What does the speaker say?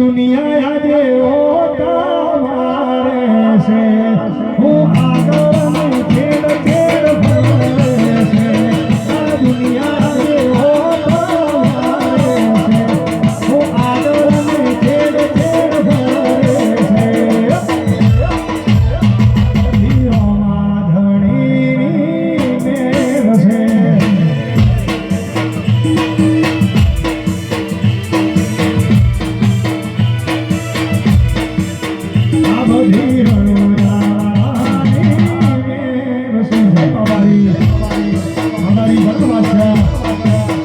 દુનિયા આજે તમારે છે હું આગળ છેડ છેડ ભરે છે આ દુનિયા આજે તમારે છે હું આગળ છેડ છેડ ભરે છે ધીરોમાં ધણીની મેળ છે અમારી ભગવાન